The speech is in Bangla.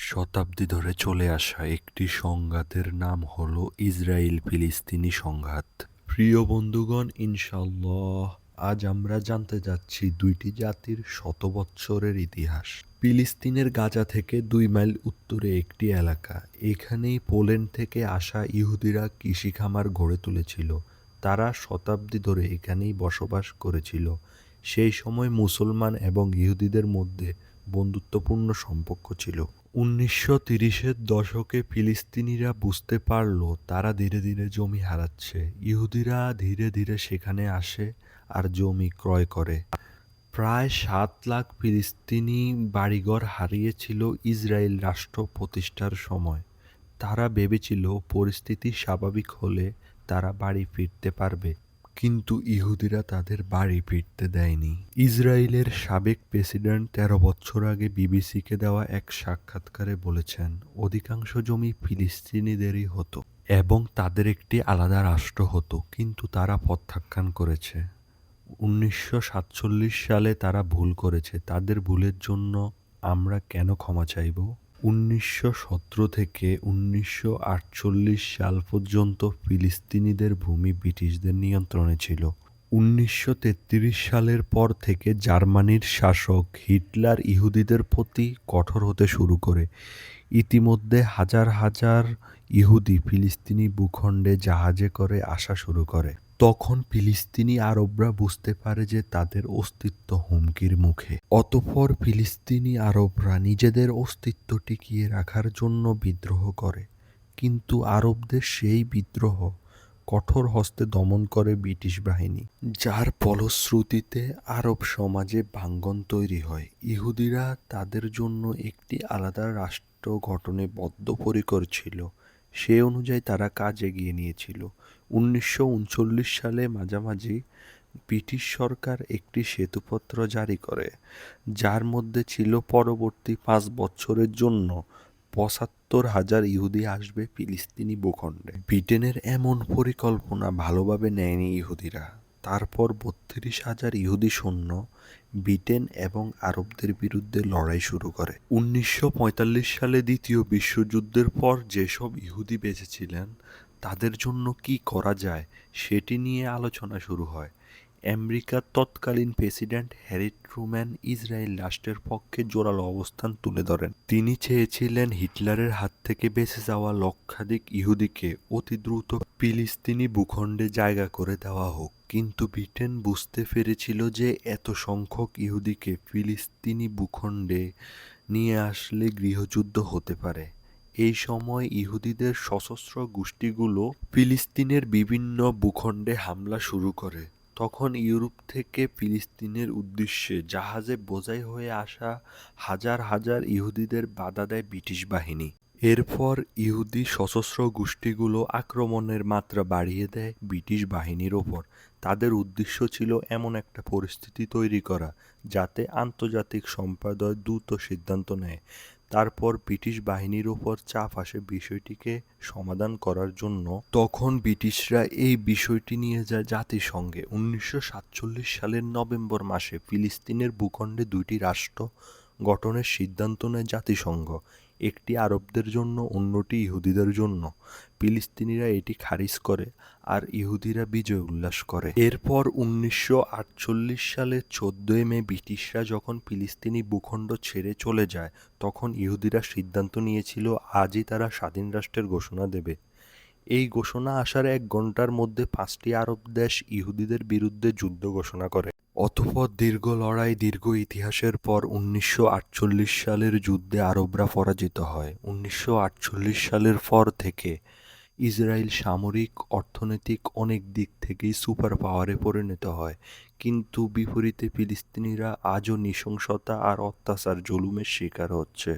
শতাব্দী ধরে চলে আসা একটি সংঘাতের নাম হলো ইসরায়েল ফিলিস্তিনি সংঘাত। প্রিয় বন্ধুগণ, ইনশাআল্লাহ আজ আমরা জানতে যাচ্ছি দুইটি জাতির শত বৎসরের ইতিহাস। ফিলিস্তিনের গাজা থেকে 2 মাইল উত্তরে একটি এলাকা, এখানেই পোল্যান্ড থেকে আসা ইহুদিরা কৃষি খামার গড়ে তুলেছিল। তারা শতাব্দী ধরে এখানেই বসবাস করেছিল। সেই সময় মুসলমান এবং ইহুদিদের মধ্যে বন্ধুত্বপূর্ণ সম্পর্ক ছিল। 1930-এর দশকে ফিলিস্তিনিরা বুঝতে পারল তারা ধীরে ধীরে জমি হারাচ্ছে। ইহুদিরা ধীরে ধীরে সেখানে আসে আর জমি ক্রয় করে। প্রায় 7 লাখ ফিলিস্তিনি বাড়িঘর হারিয়েছিল ইসরায়েল রাষ্ট্র প্রতিষ্ঠার সময়। তারা ভেবেছিল পরিস্থিতি স্বাভাবিক হলে তারা বাড়ি ফিরতে পারবে, কিন্তু ইহুদিরা তাদের বাড়ি ফিরতে দেয়নি। ইসরায়েলের সাবেক প্রেসিডেন্ট 13 বছর আগে বিবিসিকে দেওয়া এক সাক্ষাৎকারে বলেছেন, অধিকাংশ জমি ফিলিস্তিনিদেরই হতো এবং তাদের একটি আলাদা রাষ্ট্র হতো, কিন্তু তারা প্রত্যাখ্যান করেছে। 1947 সালে তারা ভুল করেছে। তাদের ভুলের জন্য আমরা কেন ক্ষমা চাইব? 1917 থেকে 1948 সাল পর্যন্ত ফিলিস্তিনিদের ভূমি ব্রিটিশদের নিয়ন্ত্রণে ছিল। 1933 সালের পর থেকে জার্মানির শাসক হিটলার ইহুদিদের প্রতি কঠোর হতে শুরু করে। ইতিমধ্যে হাজার হাজার ইহুদি ফিলিস্তিনি ভূখণ্ডে জাহাজে করে আসা শুরু করে। তখন ফিলিস্তিনি আরবরা বুঝতে পারে যে তাদের অস্তিত্ব হুমকির মুখে। অতঃপর ফিলিস্তিনি আরবরা নিজেদের অস্তিত্ব টিকিয়ে রাখার জন্য বিদ্রোহ করে, কিন্তু আরবদের সেই বিদ্রোহ কঠোর হস্তে দমন করে ব্রিটিশ বাহিনী, যার ফলশ্রুতিতে আরব সমাজে ভাঙ্গন তৈরি হয়। ইহুদিরা তাদের জন্য একটি আলাদা রাষ্ট্র গঠনে বদ্ধপরিকর ছিল। সে অনুযায়ী তারা কাজ এগিয়ে নিয়েছিল। 1939 সালে মাঝামাঝি ব্রিটিশ সরকার একটি শ্বেতপত্র জারি করে, যার মধ্যে ছিল পরবর্তী 5 বছরের জন্য 75,000 ইহুদি আসবে ফিলিস্তিনি ভূখণ্ডে। ব্রিটেনের এমন পরিকল্পনা ভালোভাবে নেয়নি ইহুদিরা। তারপর 32,000 ইহুদি সৈন্য ব্রিটেন এবং আরবদের বিরুদ্ধে লড়াই শুরু করে। 1945 সালে দ্বিতীয় বিশ্বযুদ্ধের পর যেসব ইহুদি বেঁচেছিলেন তাদের জন্য কি করা যায় সেটি নিয়ে আলোচনা শুরু হয়। আমেরিকার তৎকালীন প্রেসিডেন্ট হ্যারি ট্রুম্যান ইসরায়েল রাষ্ট্রের পক্ষে জোরালো অবস্থান তুলে ধরেন। তিনি চেয়েছিলেন হিটলারের হাত থেকে বেঁচে যাওয়া লক্ষাধিক ইহুদিকে অতি দ্রুত ফিলিস্তিনি ভূখণ্ডে জায়গা করে দেওয়া হোক। কিন্তু ব্রিটেন বুঝতে পেরেছিল যে এত সংখ্যক ইহুদিকে ফিলিস্তিনি ভূখণ্ডে নিয়ে আসলে গৃহযুদ্ধ হতে পারে। এই সময় ইহুদিদের সশস্ত্র গোষ্ঠীগুলো ফিলিস্তিনের বিভিন্ন ভূখণ্ডে হামলা শুরু করে। তখন ইউরোপ থেকে ফিলিস্তিনের উদ্দেশ্যে জাহাজে বোঝাই হয়ে আসা হাজার হাজার ইহুদিদের বাধা দেয় ব্রিটিশ বাহিনী। এরপর ইহুদি সশস্ত্র গোষ্ঠীগুলো আক্রমণের মাত্রা বাড়িয়ে দেয় ব্রিটিশ বাহিনীর ওপর। তাদের উদ্দেশ্য ছিল এমন একটা পরিস্থিতি তৈরি করা যাতে আন্তর্জাতিক সম্প্রদায় দ্রুত সিদ্ধান্ত নেয়। তারপর ব্রিটিশ বাহিনীর ওপর চাপ আসে বিষয়টিকে সমাধান করার জন্য। তখন ব্রিটিশরা এই বিষয়টি নিয়ে যায় জাতিসংঘে। 1947 সালের নভেম্বর মাসে ফিলিস্তিনের ভূখণ্ডে 2টি রাষ্ট্র গঠনের সিদ্ধান্ত নেয় জাতিসংঘ, একটি আরবদের জন্য, অন্যটি ইহুদিদের জন্য। ফিলিস্তিনিরা এটি খারিজ করে আর ইহুদিরা বিজয় উল্লাস করে। এরপর 1948 সালের 14 মে ব্রিটিশরা যখন ফিলিস্তিনি ভূখণ্ড ছেড়ে চলে যায়, তখন ইহুদিরা সিদ্ধান্ত নিয়েছিল আজই তারা স্বাধীন রাষ্ট্রের ঘোষণা দেবে। এই ঘোষণা আসার 1 ঘন্টার মধ্যে 5টি আরব দেশ ইহুদিদের বিরুদ্ধে যুদ্ধ ঘোষণা করে। অতঃপর দীর্ঘ লড়াই, দীর্ঘ ইতিহাসের পর 1948 সালের যুদ্ধে আরবরা পরাজিত হয়। 1948 সালের পর থেকে ইসরায়েল সামরিক, অর্থনৈতিক অনেক দিক থেকেই সুপার পাওয়ারে পরিণত হয়, কিন্তু বিপরীতে ফিলিস্তিনিরা আজও নৃশংসতা আর অত্যাচার, জুলুমের শিকার হচ্ছে।